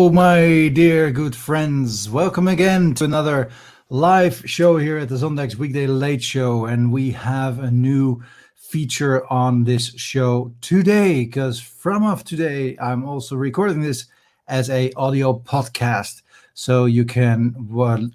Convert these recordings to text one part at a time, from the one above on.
Hello, my dear good friends. Welcome again to another live show here at the Zondags Weekday Late Show. And we have a new feature on this show today, because from off today, I'm also recording this as a audio podcast. So you can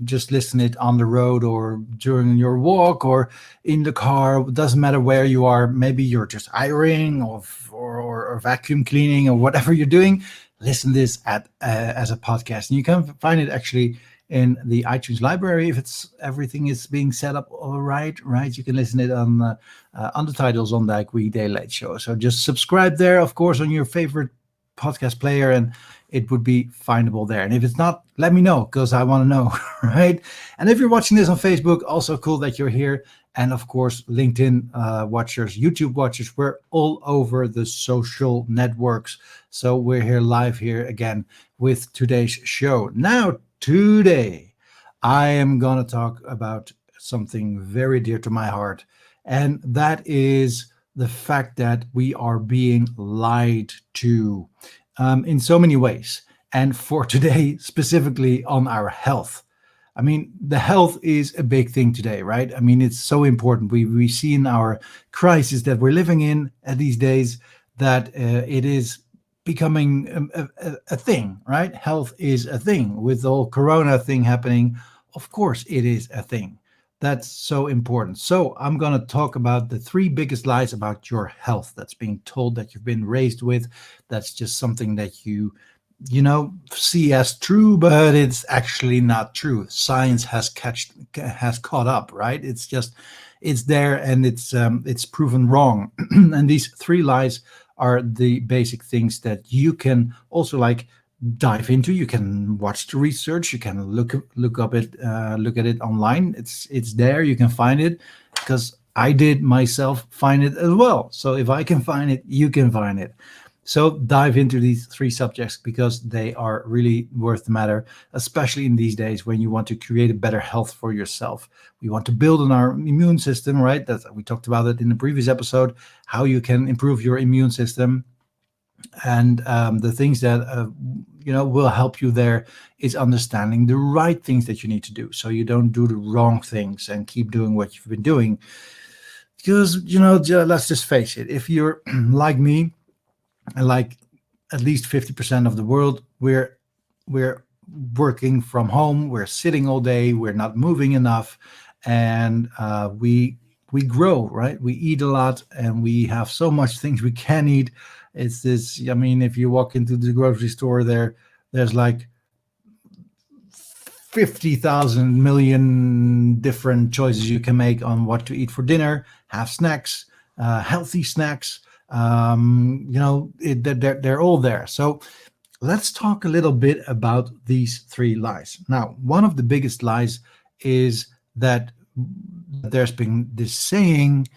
just listen it on the road or during your walk or in the car. It doesn't matter where you are. Maybe you're just ironing or vacuum cleaning or whatever you're doing. Listen this as a podcast, and you can find it actually in the iTunes library if everything is being set up all right. You can listen it on the Untitled Zondag Weekday Late Show. So just subscribe there, of course, on your favorite podcast player, and it would be findable there. And if it's not, let me know, because I want to know, right? And if you're watching this on Facebook, also cool that you're here. And of course, LinkedIn watchers, YouTube watchers, we're all over the social networks. So we're here live here again with today's show. Now, today, I am going to talk about something very dear to my heart. And that is the fact that we are being lied to in so many ways. And for today, specifically on our health. I mean, the health is a big thing today, right? I mean, it's so important. We see in our crisis that we're living in these days that it is becoming a thing, right? Health is a thing. With the whole corona thing happening, of course it is a thing. That's so important. So I'm going to talk about the 3 biggest lies about your health that's being told, that you've been raised with. That's just something that you see as true, but it's actually not true. Science has caught up, right? It's there, and it's proven wrong. And these 3 lies are the basic things that you can also dive into. You can watch the research. You can look at it online. It's there. You can find it, because I did myself find it as well. So if I can find it, you can find it. So dive into these 3 subjects, because they are really worth the matter, especially in these days when you want to create a better health for yourself. We want to build on our immune system, right? We talked about it in the previous episode, how you can improve your immune system. And the things that will help you there is understanding the right things that you need to do, so you don't do the wrong things and keep doing what you've been doing. Because let's just face it, if you're like me, and like at least 50% of the world, we're working from home, we're sitting all day, we're not moving enough, and we grow, right? We eat a lot, and we have so much things we can eat. It's this, I mean, if you walk into the grocery store, there's like 50,000 million different choices you can make on what to eat for dinner, have snacks, healthy snacks. They're all there. So let's talk a little bit about these 3 lies. Now, one of the biggest lies is that there's been this saying,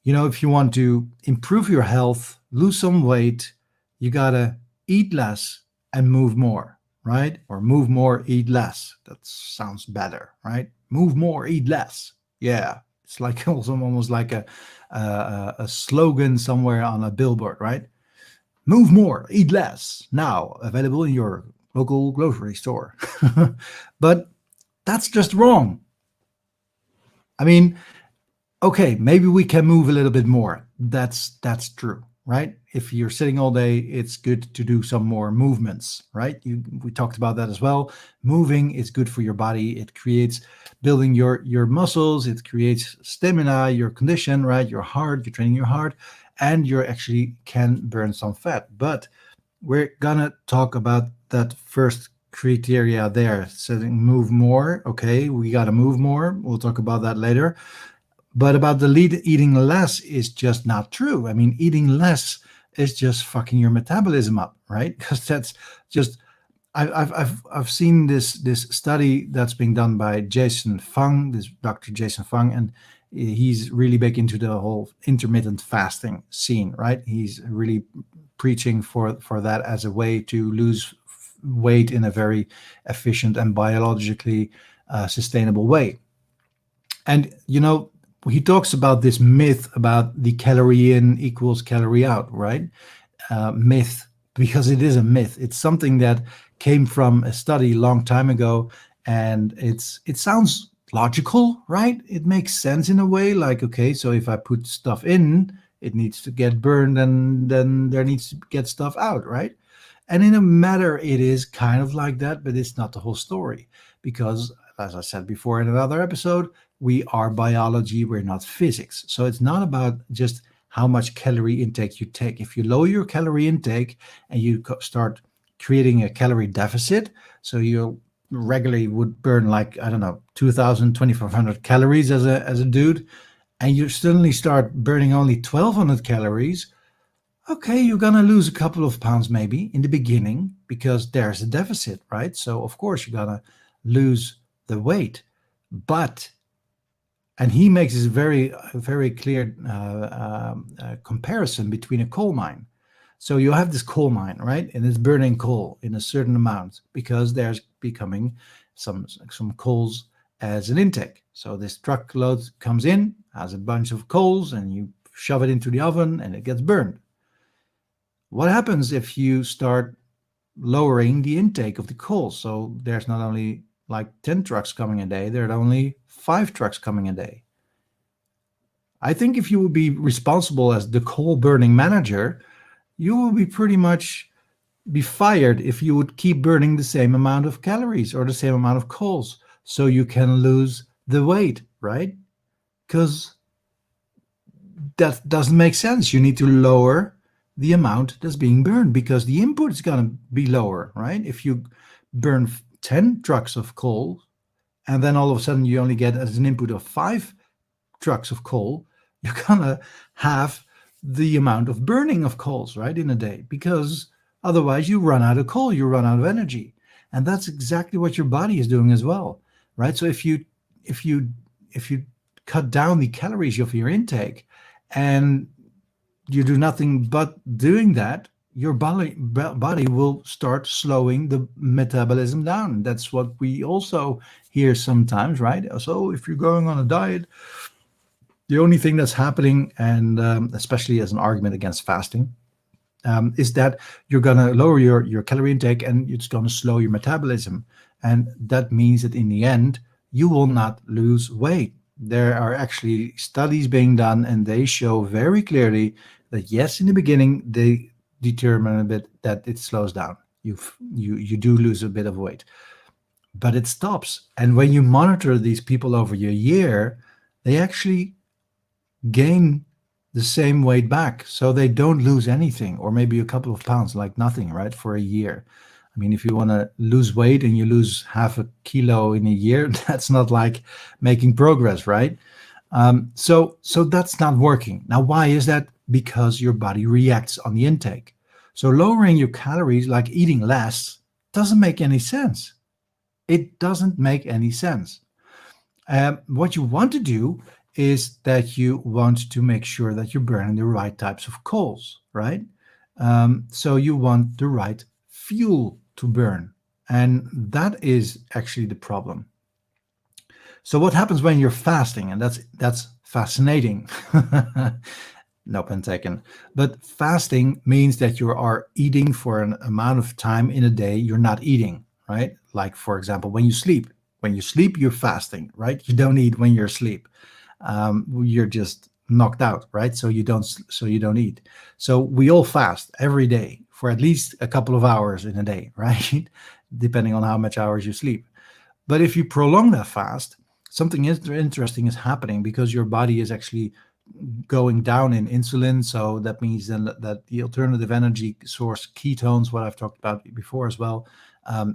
if you want to improve your health, lose some weight, you gotta eat less and move more, right? Or move more, eat less. That sounds better, right? Move more, eat less. Yeah. It's like also almost like a slogan somewhere on a billboard, right? Move more, eat less. Now available in your local grocery store. But that's just wrong. I mean, okay, maybe we can move a little bit more. That's true, right? If you're sitting all day, it's good to do some more movements, right? We talked about that as well. Moving is good for your body. It creates building your muscles. It creates stamina, your condition, right? Your heart, you're training your heart, and you actually can burn some fat. But we're gonna talk about that first criteria there, saying move more. Okay, we gotta move more. We'll talk about that later. But about eating less is just not true. I mean, eating less is just fucking your metabolism up, right? Because that's just, I've seen this study that's being done by Jason Fung, this Dr. Jason Fung, and he's really big into the whole intermittent fasting scene, right? He's really preaching for that as a way to lose weight in a very efficient and biologically sustainable way. And he talks about this myth about the calorie in equals calorie out, right? Myth, because it is a myth. It's something that came from a study a long time ago, and it sounds logical, right? It makes sense in a way. Like, okay, so if I put stuff in, it needs to get burned, and then there needs to get stuff out, right? And in a matter, it is kind of like that, but it's not the whole story. Because, as I said before in another episode, we are biology, we're not physics. So it's not about just how much calorie intake you take. If you lower your calorie intake and you start creating a calorie deficit, so you regularly would burn like, I don't know, 2000, 2500 calories as a dude, and you suddenly start burning only 1200 calories, okay, you're gonna lose a couple of pounds maybe in the beginning because there's a deficit, right? So of course you're gonna lose the weight, but and he makes this very clear comparison between a coal mine. So you have this coal mine, right, and it's burning coal in a certain amount because there's becoming some coals as an intake. So this truckload comes in, has a bunch of coals, and you shove it into the oven, and it gets burned. What happens if you start lowering the intake of the coal? So there's not only like 10 trucks coming a day, there are only 5 trucks coming a day. I think if you would be responsible as the coal burning manager, you will be pretty much be fired if you would keep burning the same amount of calories or the same amount of coals so you can lose the weight, right? Because that doesn't make sense. You need to lower the amount that's being burned because the input is going to be lower, right? If you burn 10 trucks of coal and then all of a sudden you only get as an input of 5 trucks of coal, you're going to have the amount of burning of coals, right, in a day, because otherwise you run out of coal, you run out of energy. And that's exactly what your body is doing as well, right? So if you cut down the calories of your intake and you do nothing but doing that, your body will start slowing the metabolism down. That's what we also hear sometimes, right? So if you're going on a diet, the only thing that's happening, and especially as an argument against fasting, is that you're going to lower your calorie intake and it's going to slow your metabolism. And that means that in the end, you will not lose weight. There are actually studies being done, and they show very clearly that yes, in the beginning, they determine a bit that it slows down. You do lose a bit of weight, but it stops. And when you monitor these people over a year, they actually gain the same weight back. So they don't lose anything, or maybe a couple of pounds, like nothing, right, for a year. I mean, if you want to lose weight and you lose half a kilo in a year, that's not like making progress, right? So that's not working. Now, why is that? Because your body reacts on the intake. So lowering your calories, like eating less, doesn't make any sense. It doesn't make any sense. What you want to do is that you want to make sure that you're burning the right types of coals, right? So you want the right fuel to burn. And that is actually the problem. So what happens when you're fasting? And that's fascinating. No pun taken. But fasting means that you are eating for an amount of time in a day you're not eating, right? Like, for example, when you sleep. When you sleep, you're fasting, right? You don't eat when you're asleep. You're just knocked out, right? So you don't eat. So we all fast every day for at least a couple of hours in a day, right? Depending on how much hours you sleep. But if you prolong that fast, something interesting is happening because your body is actually going down in insulin. So that means then that the alternative energy source, ketones, what I've talked about before as well,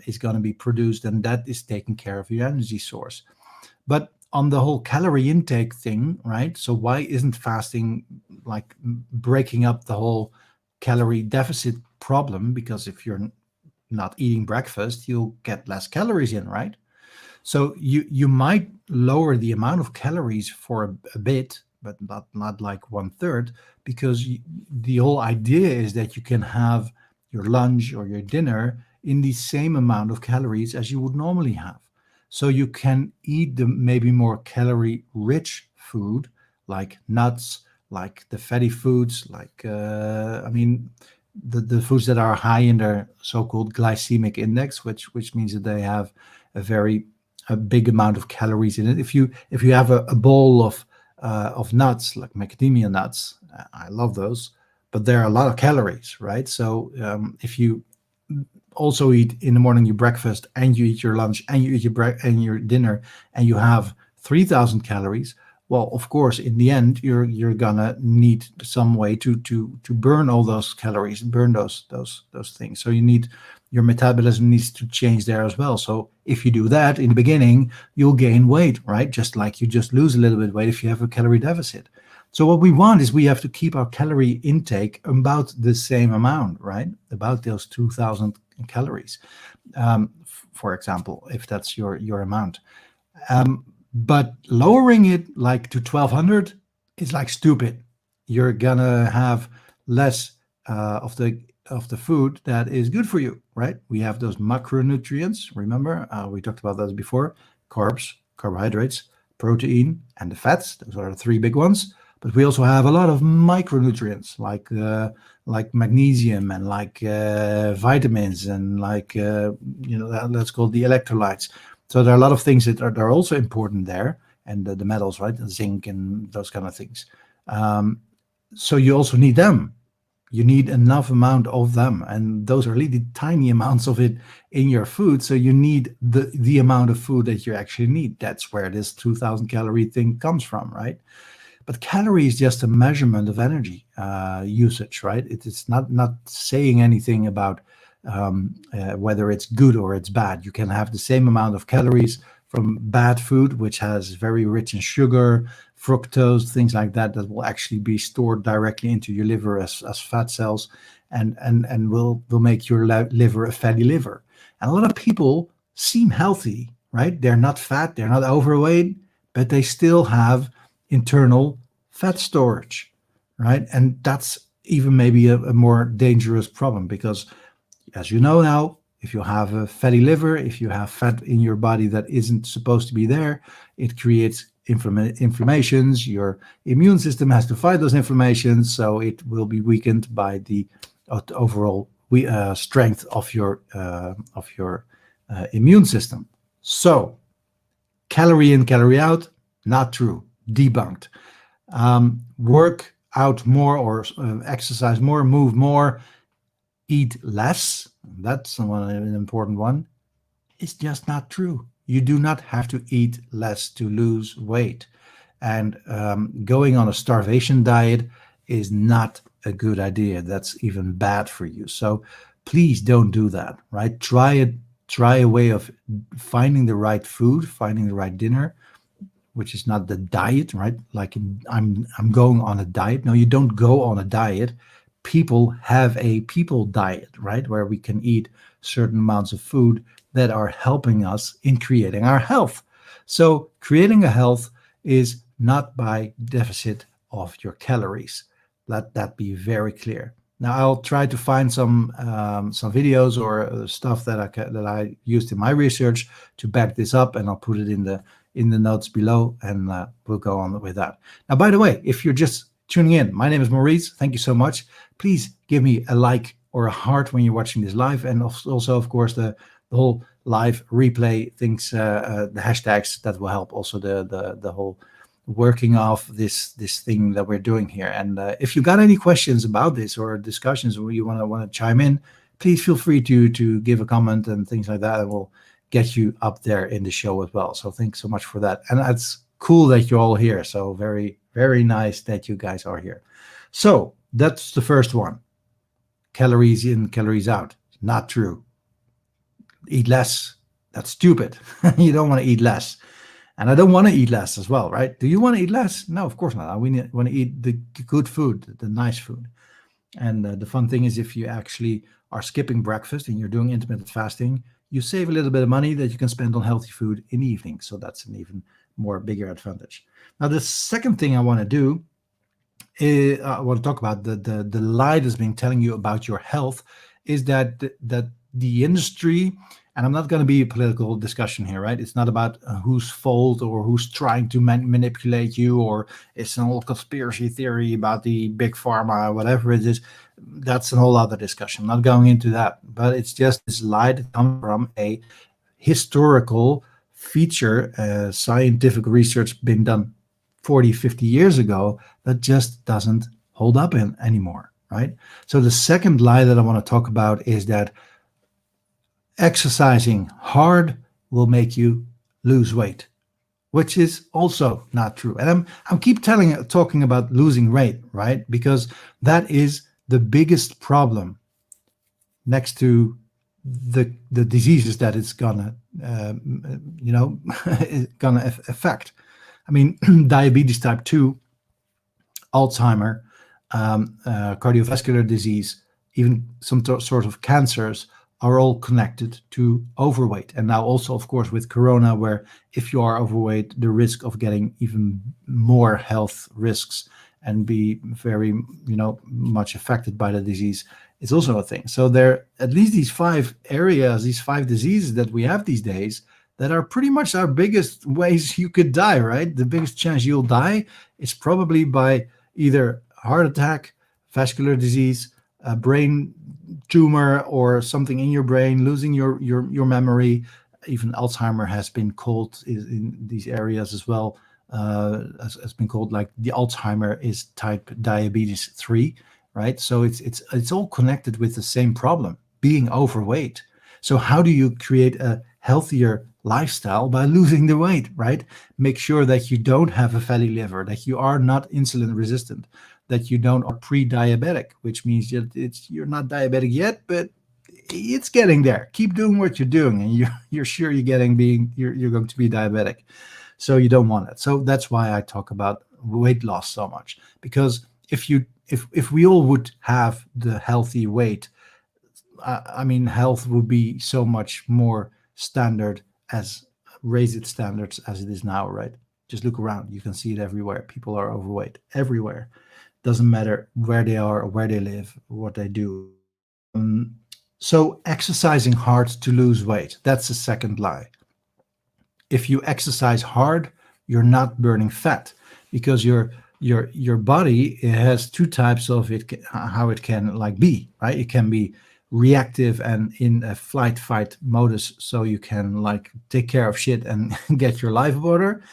is going to be produced, and that is taking care of your energy source. But on the whole calorie intake thing, right? So why isn't fasting like breaking up the whole calorie deficit problem? Because if you're not eating breakfast, you'll get less calories in, right? So you might lower the amount of calories for a bit, but not like 1/3, because the whole idea is that you can have your lunch or your dinner in the same amount of calories as you would normally have. So you can eat the maybe more calorie rich food like nuts, like the fatty foods, like I mean, the foods that are high in their so-called glycemic index, which means that they have a big amount of calories in it. If you have a bowl of nuts like macadamia nuts, I love those, but there are a lot of calories, right? So if you also eat in the morning your breakfast and you eat your lunch and you eat your dinner and you have 3,000 calories, well, of course, in the end, you're gonna need some way to burn all those calories, burn those things. So your metabolism needs to change there as well. So if you do that in the beginning, you'll gain weight, right? Just like you just lose a little bit of weight if you have a calorie deficit. So what we want is we have to keep our calorie intake about the same amount, right? About those 2,000 calories, for example, if that's your amount. But lowering it like to 1,200 is like stupid. You're gonna have less of the food that is good for you, right? We have those macronutrients. Remember, we talked about that before: carbs, carbohydrates, protein, and the fats. Those are the three big ones. But we also have a lot of micronutrients like magnesium and like vitamins and like let's call it the electrolytes. So there are a lot of things that are also important there, and the metals, right, the zinc and those kind of things. So you also need them. You need enough amount of them, and those are really tiny amounts of it in your food. So you need the amount of food that you actually need. That's where this 2,000 calorie thing comes from, right? But calorie is just a measurement of energy usage, right? It's not saying anything about whether it's good or it's bad. You can have the same amount of calories from bad food, which has very rich in sugar, fructose, things like that, that will actually be stored directly into your liver as fat cells, and will make your liver a fatty liver. And a lot of people seem healthy, right? They're not fat, they're not overweight, but they still have internal fat storage, right? And that's even maybe a more dangerous problem, because as you know now, if you have a fatty liver, if you have fat in your body that isn't supposed to be there, it creates inflammations. Your immune system has to fight those inflammations, so it will be weakened by the overall strength of your immune system. So calorie in, calorie out, not true, debunked. Work out more or exercise more, move more, eat less. That's an important one. It's just not true. You do not have to eat less to lose weight. And going on a starvation diet is not a good idea. That's even bad for you. So please don't do that, right? Try a way of finding the right food, finding the right dinner, which is not the diet, right? Like I'm going on a diet. No, you don't go on a diet. People have a people diet, right? Where we can eat certain amounts of food that are helping us in creating our health. So creating a health is not by deficit of your calories. Let that be very clear. Now I'll try to find some videos or stuff that I used in my research to back this up, and I'll put it in the notes below, and we'll go on with that. Now, by the way, if you're just tuning in, my name is Maurice. Thank you so much. Please give me a like or a heart when you're watching this live, and also, of course, the whole live replay things, the hashtags that will help. Also, the whole working off this thing that we're doing here. And if you got any questions about this or discussions where you want to chime in, please feel free to give a comment and things like that, and we'll get you up there in the show as well. So thanks so much for that. And it's cool that you're all here. So very, very nice that you guys are here. So that's the first one. Calories in, calories out. Not true. Eat less. That's stupid. You don't want to eat less. And I don't want to eat less as well, right? Do you want to eat less? No, of course not. We want to eat the good food, the nice food. And the fun thing is, if you actually are skipping breakfast and you're doing intermittent fasting, you save a little bit of money that you can spend on healthy food in the evening. So that's an even more bigger advantage. Now, the second thing I want to do is I want to talk about the lie that's been telling you about your health is that the industry And I'm not going to be a political discussion here, right? It's not about whose fault or who's trying to manipulate you, or it's an old conspiracy theory about the big pharma, whatever it is. That's a whole other discussion. I'm not going into that, but it's just this lie that comes from a historical feature, scientific research been done 40, 50 years ago that just doesn't hold up anymore, right? So the second lie that I want to talk about is that exercising hard will make you lose weight, which is also not true. And I'm keep talking about losing weight, right? Because that is the biggest problem next to the diseases that it's gonna gonna affect. I mean, diabetes type 2, Alzheimer, cardiovascular disease, even some sort of cancers are all connected to overweight. And now also, of course, with Corona, where if you are overweight, the risk of getting even more health risks and be very, much affected by the disease is also a thing. So there, at least these 5 areas, these 5 diseases that we have these days, that are pretty much our biggest ways you could die, right? The biggest chance you'll die is probably by either heart attack, vascular disease, a brain tumor, or something in your brain, losing your memory. Even Alzheimer has been called in these areas as well. Has been called, like, the Alzheimer is type diabetes 3, right? So it's all connected with the same problem, being overweight. So how do you create a healthier lifestyle? By losing the weight, right? Make sure that you don't have a fatty liver, that you are not insulin resistant, that you don't are pre-diabetic, which means that you're not diabetic yet, but it's getting there. Keep doing what you're doing, and you're sure you're going to be diabetic. So you don't want it. So that's why I talk about weight loss so much, because if we all would have the healthy weight, I mean, health would be so much more standard, as raised standards as it is now, right? Just look around. You can see it everywhere. People are overweight everywhere. Doesn't matter where they are or where they live, or what they do. So exercising hard to lose weight, that's the second lie. If you exercise hard, you're not burning fat, because your body has 2 types of it, how it can be, right? It can be reactive and in a flight fight modus, so you can take care of shit and get your life in order,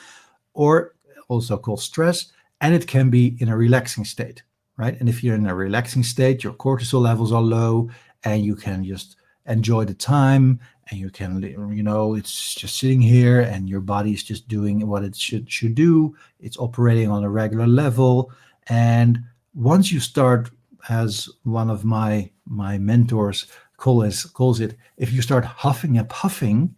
or also called stress, and it can be in a relaxing state, right? And if you're in a relaxing state, your cortisol levels are low, and you can just enjoy the time, and you can, it's just sitting here, and your body is just doing what it should do. It's operating on a regular level. And once you start, as one of my mentors calls it, if you start huffing and puffing,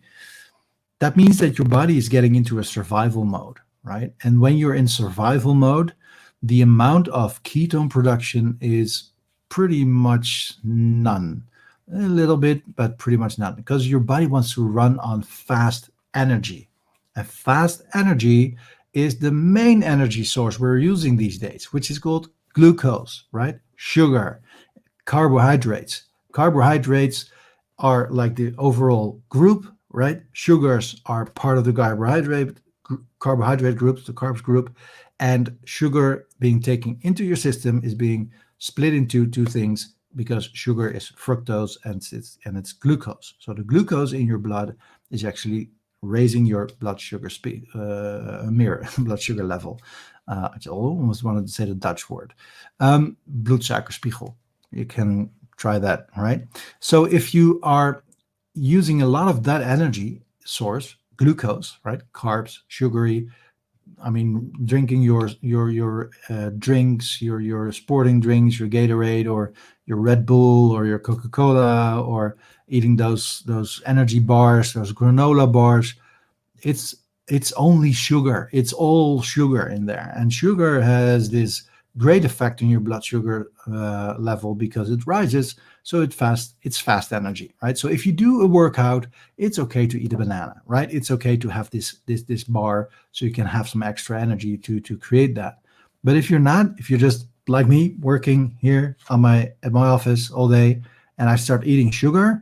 that means that your body is getting into a survival mode, right? And when you're in survival mode, the amount of ketone production is pretty much none. A little bit, but pretty much none, because your body wants to run on fast energy. And fast energy is the main energy source we're using these days, which is called glucose, right? Sugar, carbohydrates. Carbohydrates are like the overall group, right? Sugars are part of the carbohydrate groups, the carbs group, and sugar being taken into your system is being split into 2 things, because sugar is fructose and it's glucose. So the glucose in your blood is actually raising your blood sugar blood sugar level. I almost wanted to say the Dutch word. Bloedsuikerspiegel. You can try that, right? So if you are using a lot of that energy source, glucose, right? Carbs, sugary, drinking your drinks, your sporting drinks, your Gatorade or your Red Bull or your Coca-Cola, or eating those energy bars, those granola bars, it's only sugar. It's all sugar in there, and sugar has this great effect on your blood sugar level, because it rises. So it's fast energy, right? So if you do a workout, it's okay to eat a banana, right? It's okay to have this bar, so you can have some extra energy to create that. But if you're just like me, working here at my office all day, and I start eating sugar,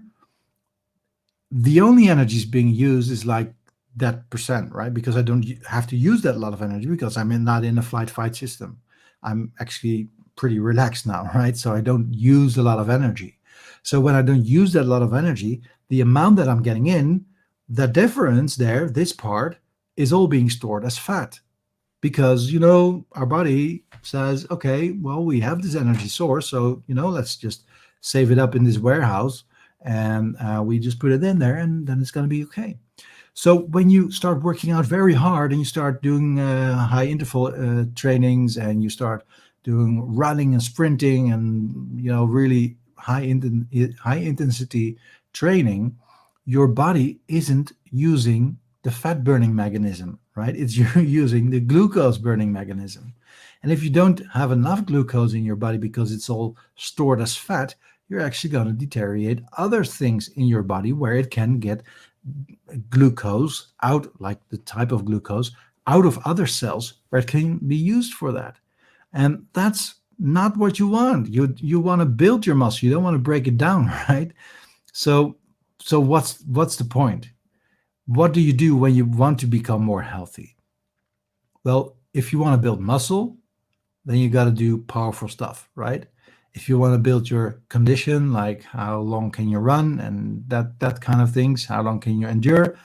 the only energies being used is like that percent, right? Because I don't have to use that lot of energy because not in a flight fight system. I'm actually pretty relaxed now, right? So I don't use a lot of energy. So when I don't use that lot of energy, the amount that I'm getting in, the difference there, this part, is all being stored as fat. Because, our body says, okay, well, we have this energy source. So, let's just save it up in this warehouse and we just put it in there and then it's going to be okay. So when you start working out very hard and you start doing high interval trainings and you start doing running and sprinting and really high intensity training, your body isn't using the fat burning mechanism, right? It's you're using the glucose burning mechanism. And if you don't have enough glucose in your body because it's all stored as fat, you're actually going to deteriorate other things in your body where it can get glucose out, like the type of glucose, out of other cells where it can be used for that. And that's not what you want. You want to build your muscle. You don't want to break it down, right? So what's the point? What do you do when you want to become more healthy? Well, if you want to build muscle, then you got to do powerful stuff, right? If you want to build your condition, like how long can you run and that kind of things, how long can you endure,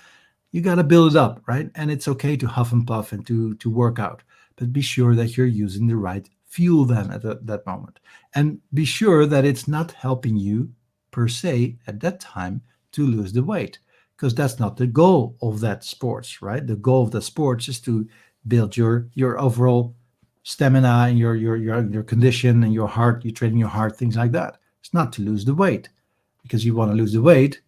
you got to build it up, right? And it's okay to huff and puff and to work out, but be sure that you're using the right fuel then at that moment. And be sure that it's not helping you per se at that time to lose the weight, because that's not the goal of that sports, right? The goal of the sports is to build your overall stamina and your condition and your heart, you training your heart, things like that. It's not to lose the weight, because you want to lose the weight.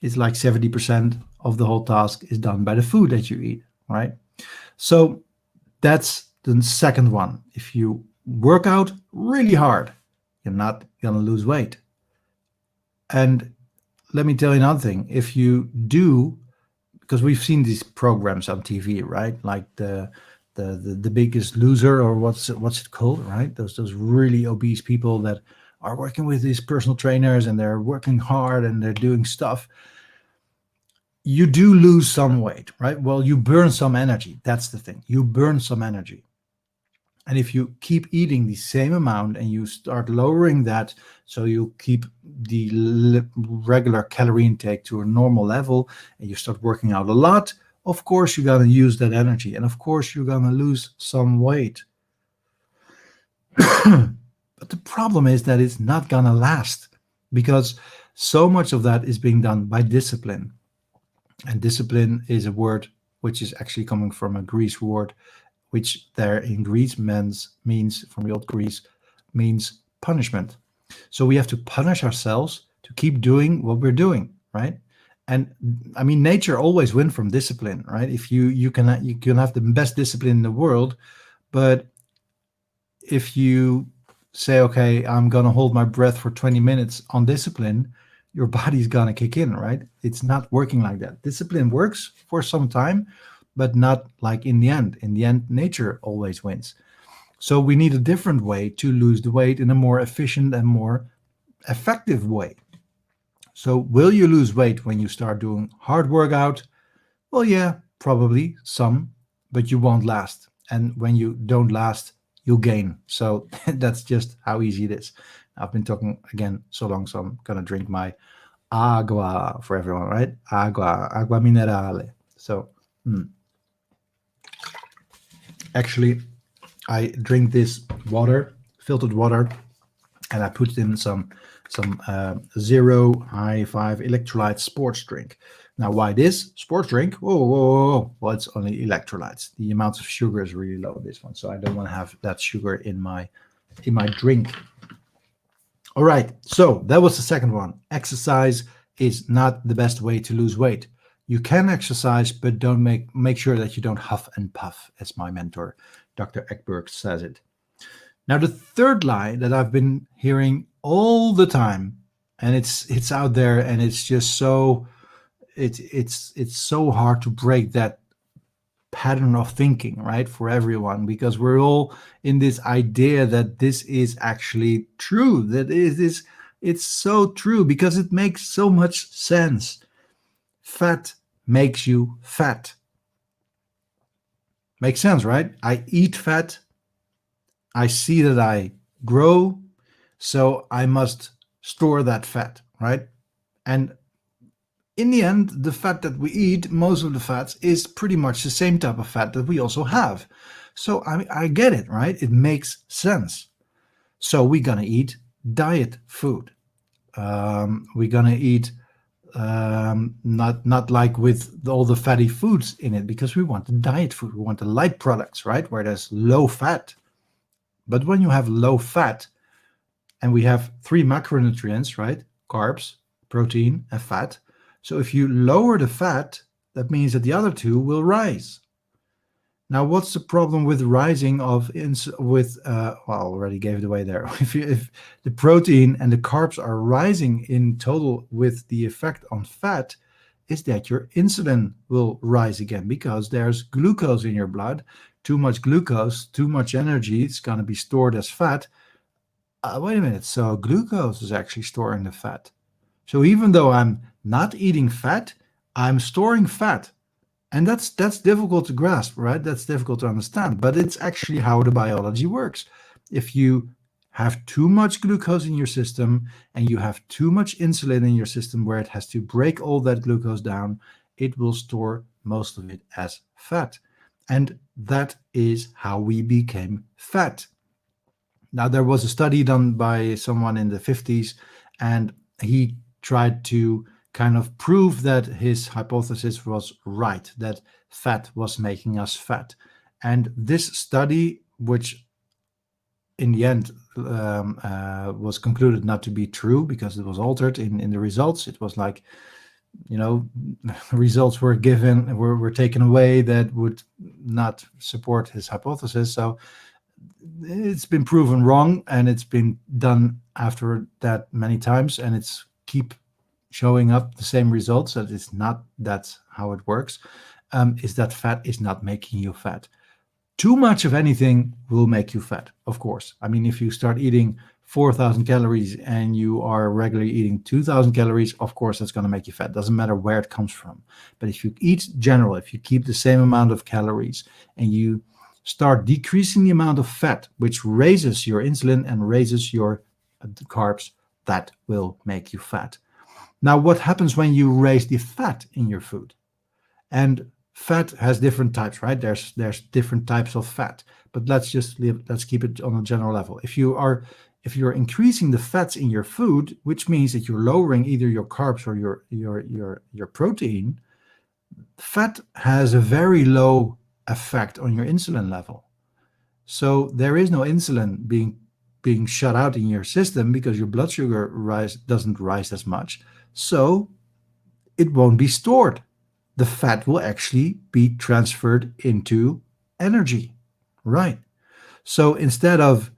It's like 70% of the whole task is done by the food that you eat, right? So that's the second one. If you work out really hard, you're not going to lose weight. And let me tell you another thing. If you do, because we've seen these programs on TV, right? Like the Biggest Loser, or what's it called, right? Those really obese people that are working with these personal trainers and they're working hard and they're doing stuff. You do lose some weight, right? Well, you burn some energy. That's the thing. You burn some energy. And if you keep eating the same amount and you start lowering that, so you keep the regular calorie intake to a normal level and you start working out a lot, of course you're going to use that energy. And of course you're going to lose some weight. But the problem is that it's not going to last, because so much of that is being done by discipline. And discipline is a word which is actually coming from a Greek word, which there in Greece means from the old Greece means punishment. So we have to punish ourselves to keep doing what we're doing, right? And I mean, nature always wins from discipline, right? If you can have the best discipline in the world, but if you say, okay, I'm gonna hold my breath for 20 minutes on discipline, your body's gonna kick in, right? It's not working like that. Discipline works for some time, but not like in the end. In the end, nature always wins. So we need a different way to lose the weight in a more efficient and more effective way. So will you lose weight when you start doing hard workout? Well, yeah, probably some, but you won't last. And when you don't last, you'll gain. So that's just how easy it is. I've been talking again so long, so I'm gonna drink my agua for everyone, right? Agua minerale. So actually, I drink this water, filtered water, and I put in some zero high 5 electrolyte sports drink. Now, why this sports drink? Whoa. Well, it's only electrolytes. The amount of sugar is really low, this one, so I don't want to have that sugar in my drink. All right, so that was the second one. Exercise is not the best way to lose weight. You can exercise, but don't make sure that you don't huff and puff, as my mentor, Dr. Ekberg, says it. Now, the third lie that I've been hearing all the time, and it's out there, and it's just so it's so hard to break that pattern of thinking, right, for everyone, because we're all in this idea that this is actually true. That is, it's so true because it makes so much sense. Fat makes you fat. Makes sense, right? I eat fat. I see that I grow, so I must store that fat, right? And in the end, the fat that we eat, most of the fats, is pretty much the same type of fat that we also have. So I get it, right? It makes sense. So we're gonna eat diet food. We're gonna eat not like with all the fatty foods in it, because we want the diet food. We want the light products, right? Where there's low fat. But when you have low fat, and we have three macronutrients, right? Carbs, protein, and fat. So if you lower the fat, that means that the other two will rise. Now, what's the problem with rising of well, I already gave it away there. If the protein and the carbs are rising in total with the effect on fat, is that your insulin will rise again, because there's glucose in your blood. Too much glucose, too much energy, it's going to be stored as fat. Wait a minute, so glucose is actually storing the fat. So even though I'm not eating fat, I'm storing fat. And that's difficult to grasp, right? That's difficult to understand, but it's actually how the biology works. If you have too much glucose in your system and you have too much insulin in your system where it has to break all that glucose down, it will store most of it as fat. And that is how we became fat. Now, there was a study done by someone in the 50s, and he tried to kind of prove that his hypothesis was right, that fat was making us fat. And this study, which in the end was concluded not to be true because it was altered in the results. It was like, results were taken away that would not support his hypothesis. So it's been proven wrong, and it's been done after that many times, and it's keep showing up the same results. That it's not, that's how it works. Is that fat is not making you fat. Too much of anything will make you fat, of course. I mean, if you start eating 4,000 calories and you are regularly eating 2,000 calories, of course that's going to make you fat. Doesn't matter where it comes from. But if you eat general, if you keep the same amount of calories and you start decreasing the amount of fat, which raises your insulin and raises your carbs, that will make you fat. Now, what happens when you raise the fat in your food? And fat has different types, right? There's different types of fat, but let's keep it on a general level. If you're increasing the fats in your food, which means that you're lowering either your carbs or your protein, fat has a very low effect on your insulin level. So there is no insulin being shut out in your system because your blood sugar doesn't rise as much. So it won't be stored. The fat will actually be transferred into energy, right? So instead of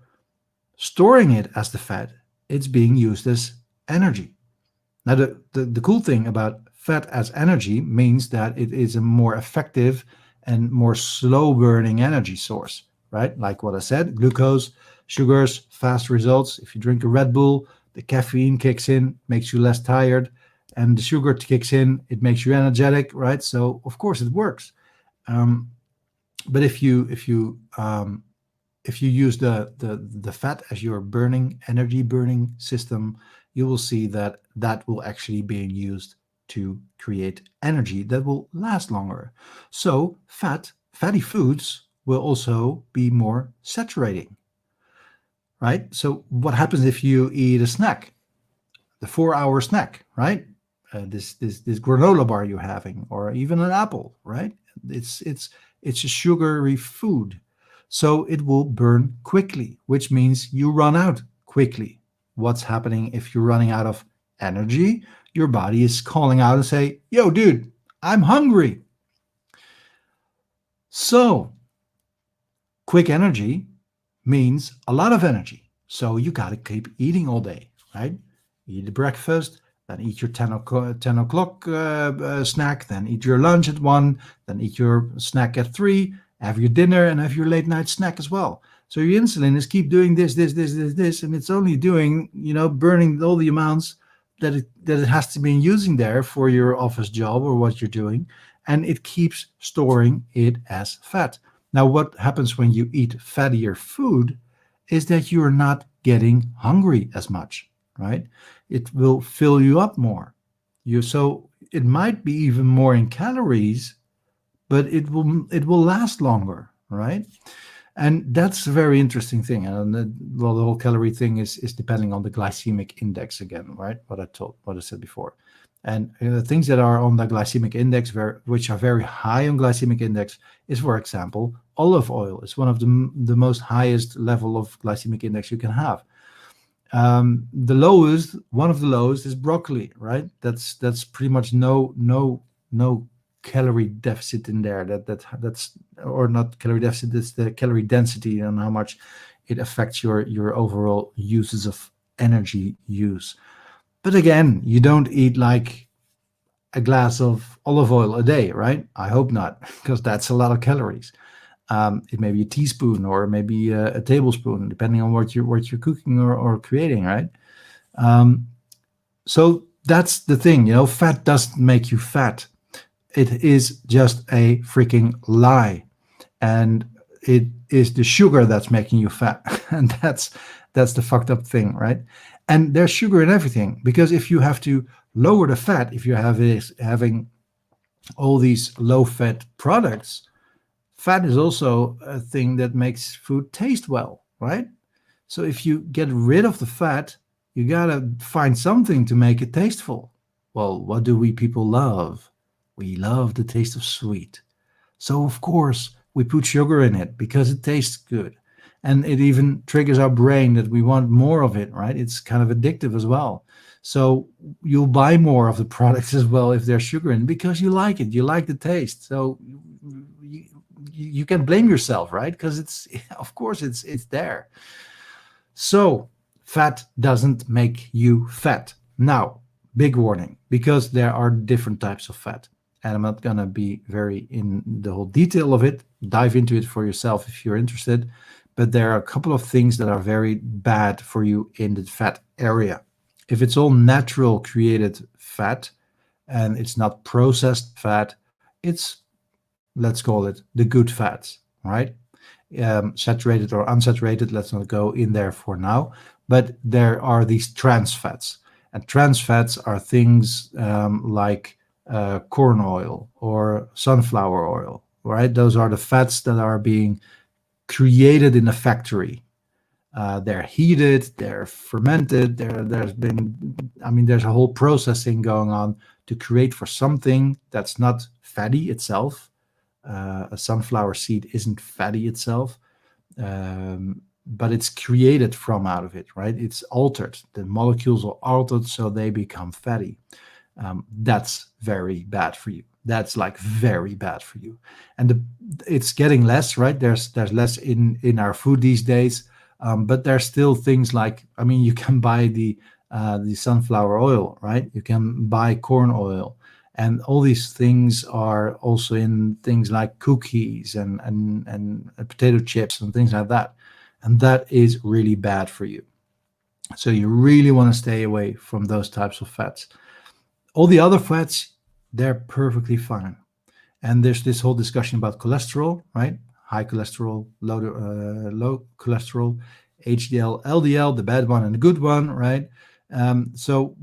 storing it as the fat, it's being used as energy. Now, the cool thing about fat as energy means that it is a more effective and more slow burning energy source, right? Like what I said, glucose, sugars, fast results. If you drink a Red Bull, the caffeine kicks in, makes you less tired, and the sugar kicks in, it makes you energetic, right? So of course it works. But if you use the fat as your energy burning system, you will see that will actually be used to create energy that will last longer. So fatty foods will also be more saturating, right? So what happens if you eat a snack, the 4-hour snack, right? This granola bar you're having, or even an apple, right? It's a sugary food. So it will burn quickly, which means you run out quickly. What's happening if you're running out of energy? Your body is calling out and say, yo, dude, I'm hungry. So quick energy means a lot of energy. So you got to keep eating all day, right? Eat the breakfast, then eat your 10 o'clock snack, then eat your lunch at 1, then eat your snack at 3, have your dinner, and have your late night snack as well. So your insulin is keep doing this, and it's only doing, burning all the amounts that it has to be using there for your office job or what you're doing, and it keeps storing it as fat. Now, what happens when you eat fattier food is that you're not getting hungry as much, right? It will fill you up more. So it might be even more in calories, but it will last longer, right? And that's a very interesting thing. And well, the whole calorie thing is depending on the glycemic index again, right? What I said before. And the things that are on the glycemic index, which are very high on glycemic index, is, for example, olive oil. It's one of the most highest level of glycemic index you can have. One of the lowest is broccoli, right? That's pretty much no calorie deficit in there. That's or not calorie deficit. It's the calorie density and how much it affects your overall uses of energy use. But again, you don't eat like a glass of olive oil a day, right? I hope not, because that's a lot of calories. It may be a teaspoon or maybe a tablespoon, depending on what you're cooking or creating, right? So that's the thing, fat doesn't make you fat. It is just a freaking lie, and it is the sugar that's making you fat, and that's the fucked up thing, right? And there's sugar in everything, because if you have to lower the fat, if you're having all these low fat products, fat is also a thing that makes food taste well, right? So if you get rid of the fat, you gotta find something to make it tasteful. Well, what do we people love? We love the taste of sweet. So of course we put sugar in it because it tastes good. And it even triggers our brain that we want more of it, right? It's kind of addictive as well. So you'll buy more of the products as well if there's sugar in it because you like it. You like the taste. So you can blame yourself, right? Because it's of course it's there. So fat doesn't make you fat. Now, big warning, because there are different types of fat. And I'm not gonna be very in the whole detail of it. Dive into it for yourself if you're interested. But there are a couple of things that are very bad for you in the fat area. If it's all natural created fat and it's not processed fat, it's, let's call it, the good fats, right? Saturated or unsaturated, let's not go in there for now. But there are these trans fats. And trans fats are things like corn oil or sunflower oil, right? Those are the fats that are being created in a factory. They're heated, they're fermented. There's a whole processing going on to create for something that's not fatty itself. A sunflower seed isn't fatty itself, but it's created from out of it, right? It's altered. The molecules are altered so they become fatty. That's very bad for you. That's like very bad for you. And it's getting less, right? There's less in our food these days, but there's still things like, you can buy the sunflower oil, right? You can buy corn oil, and all these things are also in things like cookies and potato chips and things like that. And that is really bad for you. So you really want to stay away from those types of fats. All the other fats, they're perfectly fine. And there's this whole discussion about cholesterol, right? High cholesterol, low cholesterol, HDL, LDL, the bad one and the good one, right? So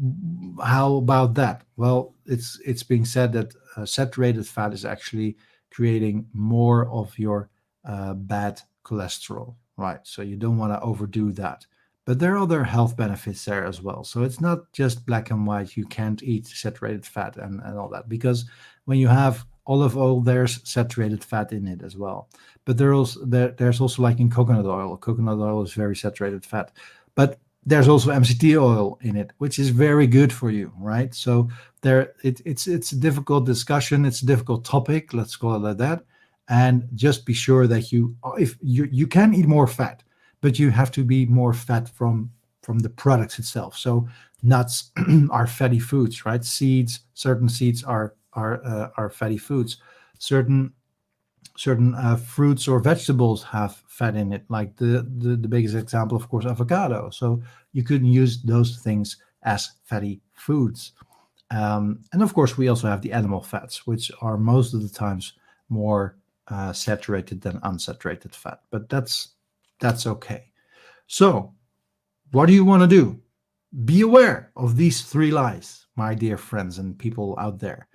how about that? Well, it's being said that saturated fat is actually creating more of your bad cholesterol, right? So you don't want to overdo that. But there are other health benefits there as well. So it's not just black and white. You can't eat saturated fat and all that, because when you have olive oil, there's saturated fat in it as well. But there's also like in coconut oil. Coconut oil is very saturated fat. But there's also MCT oil in it, which is very good for you, right? So it's a difficult discussion. It's a difficult topic. Let's call it like that. And just be sure that if you can eat more fat, but you have to be more fat from the products itself. So nuts are fatty foods, right? Certain seeds are fatty foods. Certain fruits or vegetables have fat in it, like the biggest example, of course, avocado. So you could use those things as fatty foods. And of course, we also have the animal fats, which are most of the times more saturated than unsaturated fat. But that's okay. So, what do you want to do? Be aware of these 3 lies, my dear friends and people out there.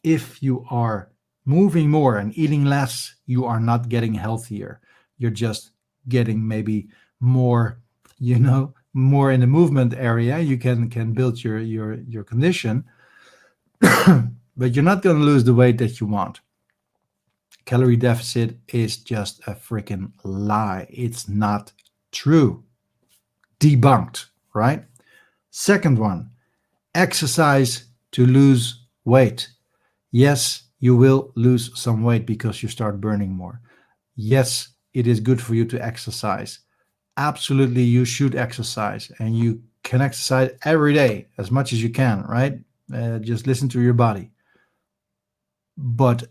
If you are moving more and eating less, you are not getting healthier. You're just getting maybe more, more in the movement area. You can build your condition, but you're not going to lose the weight that you want. Calorie deficit is just a freaking lie. It's not true. Debunked, right? Second one, exercise to lose weight. Yes, you will lose some weight because you start burning more. Yes, it is good for you to exercise. Absolutely, you should exercise, and you can exercise every day as much as you can, right? Just listen to your body. But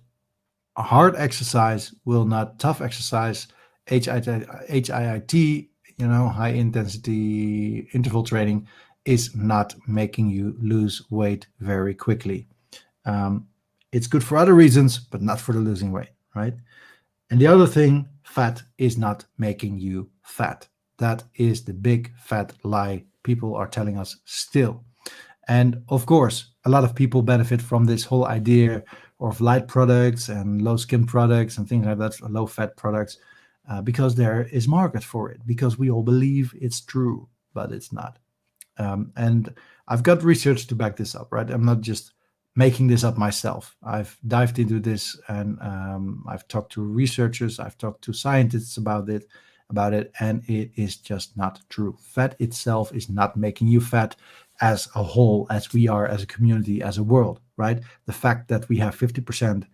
hard exercise will not, tough exercise, HIIT, high intensity interval training, is not making you lose weight very quickly. It's good for other reasons, but not for the losing weight, right? And the other thing, fat is not making you fat. That is the big fat lie people are telling us still. And of course, a lot of people benefit from this whole idea of light products and low skin products and things like that, low fat products, because there is market for it, because we all believe it's true, but it's not. And I've got research to back this up, right? I'm not just making this up myself. I've dived into this, and I've talked to researchers, I've talked to scientists about it, and it is just not true. Fat itself is not making you fat as a whole, as we are, as a community, as a world, right? The fact that we have 50%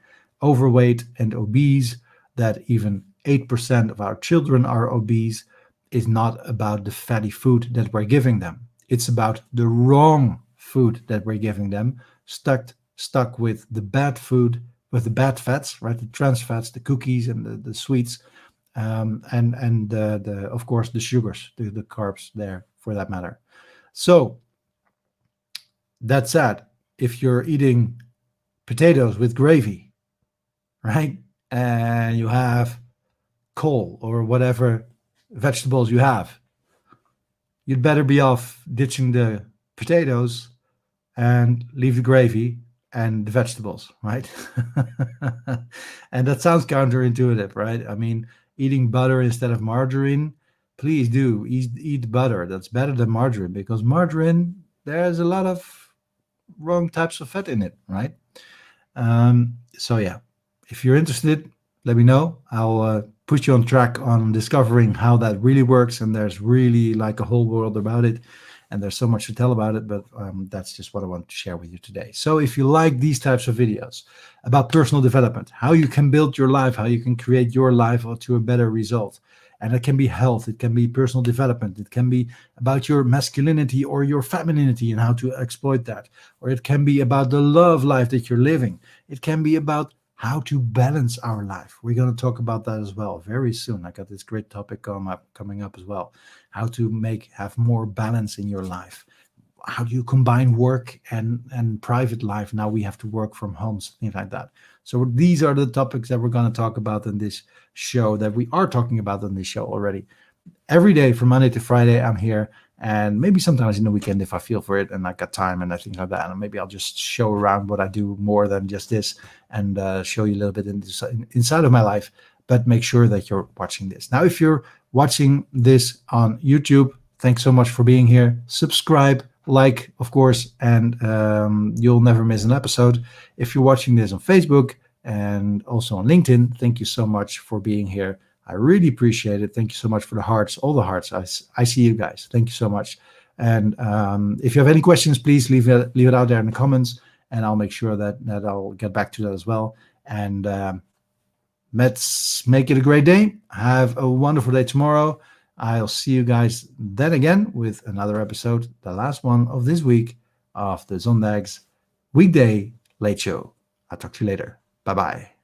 overweight and obese, that even 8% of our children are obese, is not about the fatty food that we're giving them. It's about the wrong food that we're giving them, stuck with the bad food, with the bad fats, right? The trans fats, the cookies and the sweets, and the of course the sugars, the carbs there for that matter. So that said, if you're eating potatoes with gravy, right, and you have kale or whatever vegetables you have, you'd better be off ditching the potatoes and leave the gravy and the vegetables, right? And that sounds counterintuitive, right? I mean, eating butter instead of margarine, please do eat butter. That's better than margarine, because margarine, there's a lot of wrong types of fat in it, right? So yeah, if you're interested, let me know. I'll put you on track on discovering how that really works, and there's really like a whole world about it, and there's so much to tell about it, but that's just what I want to share with you today. So if you like these types of videos about personal development, how you can build your life, how you can create your life to a better result, and it can be health, it can be personal development, it can be about your masculinity or your femininity and how to exploit that, or it can be about the love life that you're living, it can be about how to balance our life. We're going to talk about that as well very soon. I got this great topic coming up as well. How to have more balance in your life. How do you combine work and private life? Now we have to work from home, things like that. So these are the topics that we're going to talk about in this show, that we are talking about on this show already. Every day from Monday to Friday, I'm here. And maybe sometimes in the weekend if I feel for it and I got time and things like that. And maybe I'll just show around what I do more than just this, and show you a little bit inside of my life. But make sure that you're watching this. Now, if you're watching this on YouTube, thanks so much for being here. Subscribe, like, of course, and you'll never miss an episode. If you're watching this on Facebook and also on LinkedIn, thank you so much for being here. I really appreciate it. Thank you so much for the hearts, all the hearts. I see you guys. Thank you so much. And if you have any questions, please leave it out there in the comments, and I'll make sure that I'll get back to that as well. And let's make it a great day. Have a wonderful day tomorrow. I'll see you guys then again with another episode, the last one of this week of the Zondags Weekday Late Show. I'll talk to you later. Bye-bye.